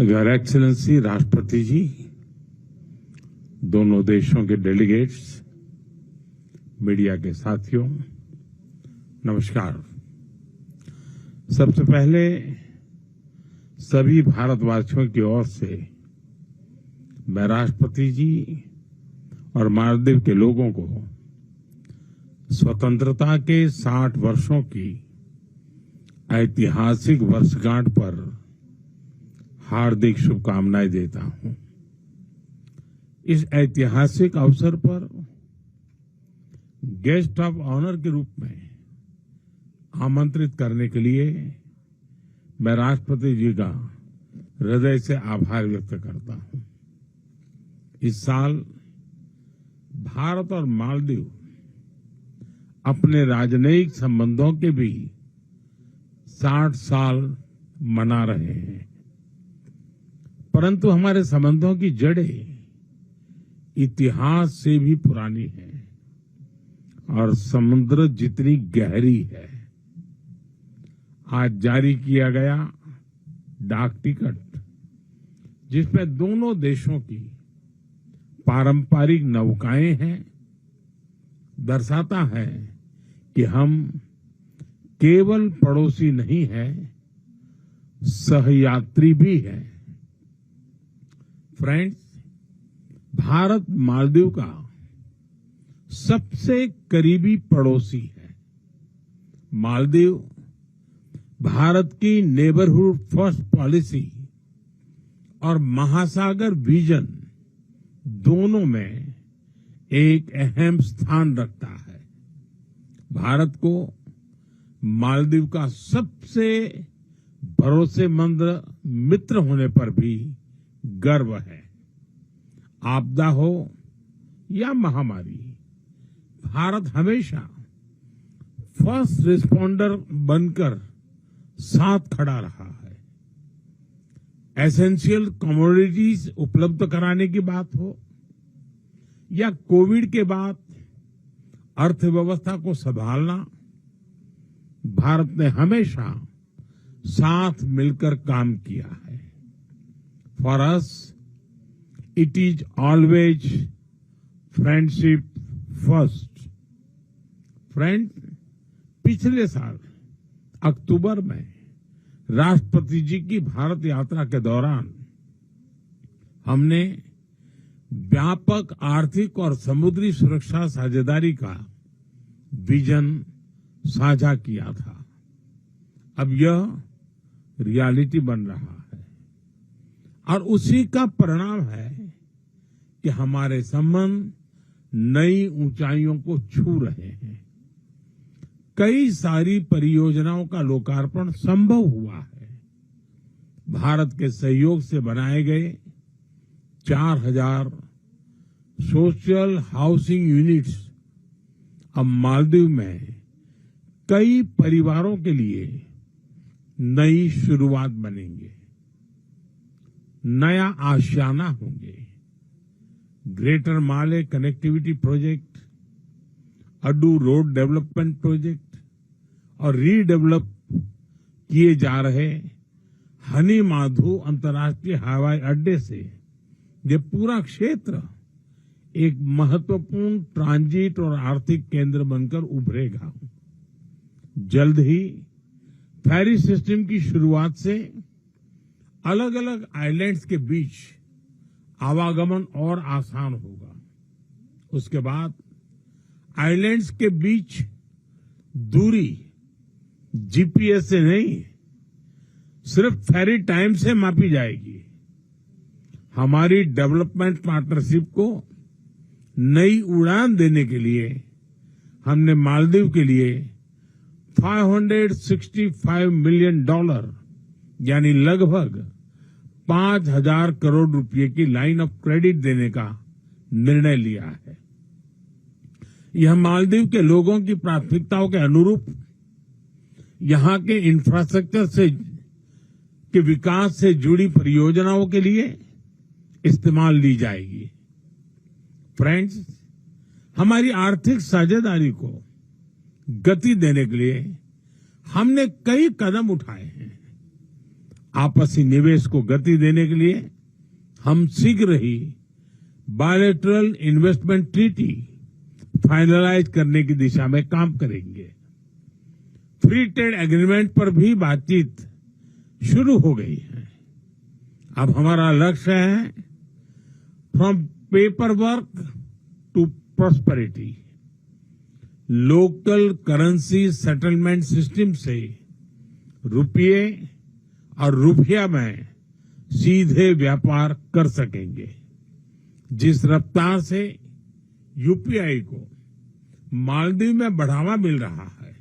Your excellency राष्ट्रपति जी, दोनों देशों के डेलीगेट्स, मीडिया के साथियों, नमस्कार। सबसे पहले सभी भारतवासियों की ओर से मैं राष्ट्रपति जी और मालदीव के लोगों को स्वतंत्रता के 60 वर्षों की ऐतिहासिक वर्षगांठ पर हार्दिक शुभकामनाएं देता हूं। इस ऐतिहासिक अवसर पर गेस्ट ऑफ ऑनर के रूप में आमंत्रित करने के लिए मैं राष्ट्रपति जी का हृदय से आभार व्यक्त करता हूं। इस साल भारत और मालदीव अपने राजनयिक संबंधों के भी 60 साल मना रहे हैं, परंतु हमारे संबंधों की जड़ें इतिहास से भी पुरानी है और समुद्र जितनी गहरी है। आज जारी किया गया डाक टिकट, जिसमें दोनों देशों की पारंपरिक नौकाएं हैं, दर्शाता है कि हम केवल पड़ोसी नहीं हैं, सहयात्री भी हैं। फ्रेंड्स, भारत मालदीव का सबसे करीबी पड़ोसी है। मालदीव भारत की नेबरहुड फर्स्ट पॉलिसी और महासागर विजन दोनों में एक अहम स्थान रखता है। भारत को मालदीव का सबसे भरोसेमंद मित्र होने पर भी गर्व है। आपदा हो या महामारी, भारत हमेशा फर्स्ट रिस्पॉन्डर बनकर साथ खड़ा रहा है। एसेंशियल कमोडिटीज उपलब्ध कराने की बात हो या कोविड के बाद अर्थव्यवस्था को संभालना, भारत ने हमेशा साथ मिलकर काम किया है। For us it is always friendship first. Friend, पिछले साल अक्टूबर में राष्ट्रपति जी की भारत यात्रा के दौरान हमने व्यापक आर्थिक और समुद्री सुरक्षा साझेदारी का विजन साझा किया था। अब यह रियलिटी बन रहा है और उसी का परिणाम है कि हमारे संबंध नई ऊंचाइयों को छू रहे हैं। कई सारी परियोजनाओं का लोकार्पण संभव हुआ है। भारत के सहयोग से बनाए गए 4000 सोशल हाउसिंग यूनिट्स अब मालदीव में कई परिवारों के लिए नई शुरुआत बनेंगे, नया आशियाना होंगे। Greater Male connectivity project, Addu road development project और रीडेवलप किए जा रहे हनी माधु अंतर्राष्ट्रीय हवाई अड्डे से ये पूरा क्षेत्र एक महत्वपूर्ण ट्रांजिट और आर्थिक केंद्र बनकर उभरेगा। जल्द ही फेरी सिस्टम की शुरुआत से अलग अलग आइलैंड्स के बीच आवागमन और आसान होगा। उसके बाद आइलैंड्स के बीच दूरी जीपीएस से नहीं, सिर्फ फेरी टाइम से मापी जाएगी। हमारी डेवलपमेंट पार्टनरशिप को नई उड़ान देने के लिए हमने मालदीव के लिए $565 मिलियन यानी लगभग 5000 करोड़ रुपए की लाइन ऑफ क्रेडिट देने का निर्णय लिया है। यह मालदीव के लोगों की प्राथमिकताओं के अनुरूप यहां के इंफ्रास्ट्रक्चर से के विकास से जुड़ी परियोजनाओं के लिए इस्तेमाल ली जाएगी। फ्रेंड्स, हमारी आर्थिक साझेदारी को गति देने के लिए हमने कई कदम उठाए हैं। आपसी निवेश को गति देने के लिए हम शीघ्र ही बायलैटरल इन्वेस्टमेंट ट्रीटी फाइनलाइज करने की दिशा में काम करेंगे। फ्री ट्रेड एग्रीमेंट पर भी बातचीत शुरू हो गई है। अब हमारा लक्ष्य है from paper work to prosperity. Local currency settlement system से रुपये और रुपया में सीधे व्यापार कर सकेंगे। जिस रफ्तार से यूपीआई को मालदीव में बढ़ावा मिल रहा है,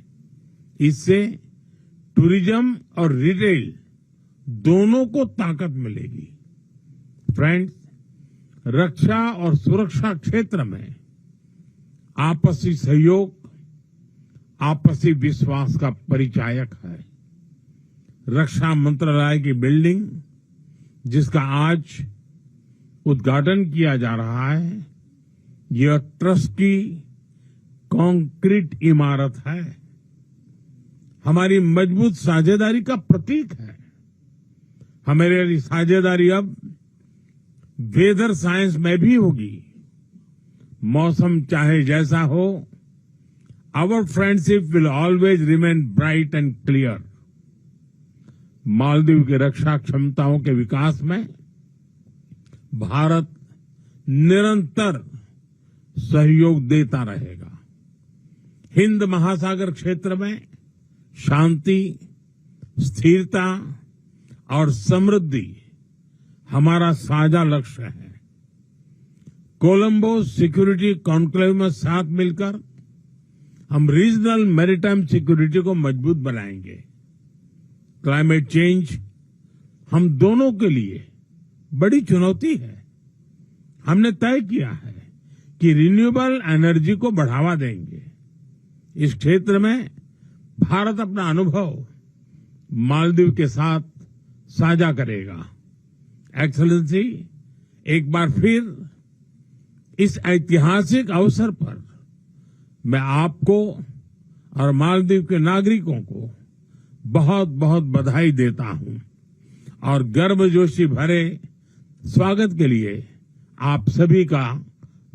इससे टूरिज्म और रिटेल दोनों को ताकत मिलेगी। फ्रेंड्स, रक्षा और सुरक्षा क्षेत्र में आपसी सहयोग आपसी विश्वास का परिचायक है। रक्षा मंत्रालय की बिल्डिंग, जिसका आज उद्घाटन किया जा रहा है, यह ट्रस्ट की कंक्रीट इमारत है, हमारी मजबूत साझेदारी का प्रतीक है। हमारी साझेदारी अब वेदर साइंस में भी होगी। मौसम चाहे जैसा हो, our friendship will always remain bright and clear. Maldives की रक्षा क्षमताओं के विकास में भारत निरंतर सहयोग देता रहेगा। हिंद महासागर क्षेत्र में शांति, स्थिरता और समृद्धि हमारा साझा लक्ष्य है। कोलंबो सिक्योरिटी कॉन्क्लेव में साथ मिलकर हम रीजनल मैरीटाइम सिक्योरिटी को मजबूत बनाएंगे। क्लाइमेट चेंज हम दोनों के लिए बड़ी चुनौती है। हमने तय किया है कि रिन्यूएबल एनर्जी को बढ़ावा देंगे। इस क्षेत्र में भारत अपना अनुभव मालदीव के साथ साझा करेगा। एक्सेलेंसी, एक बार फिर इस ऐतिहासिक अवसर पर मैं आपको और मालदीव के नागरिकों को बहुत बहुत बधाई देता हूं और गर्मजोशी भरे स्वागत के लिए आप सभी का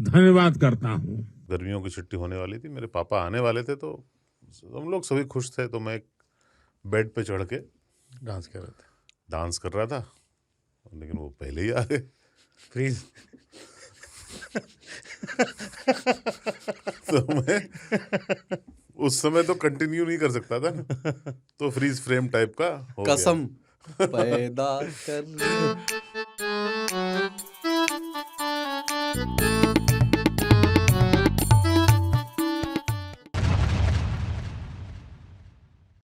धन्यवाद करता हूं। गर्मियों की छुट्टी होने वाली थी, मेरे पापा आने वाले थे, तो हम लोग सभी खुश थे। तो मैं एक बेड पे चढ़ के डांस कर रहे थे। डांस कर रहा था, लेकिन वो पहले ही आ गए। फ्रीज। तो मैं उस समय तो कंटिन्यू नहीं कर सकता था ना, तो फ्रीज फ्रेम टाइप का हो गया। कसम पैदा कर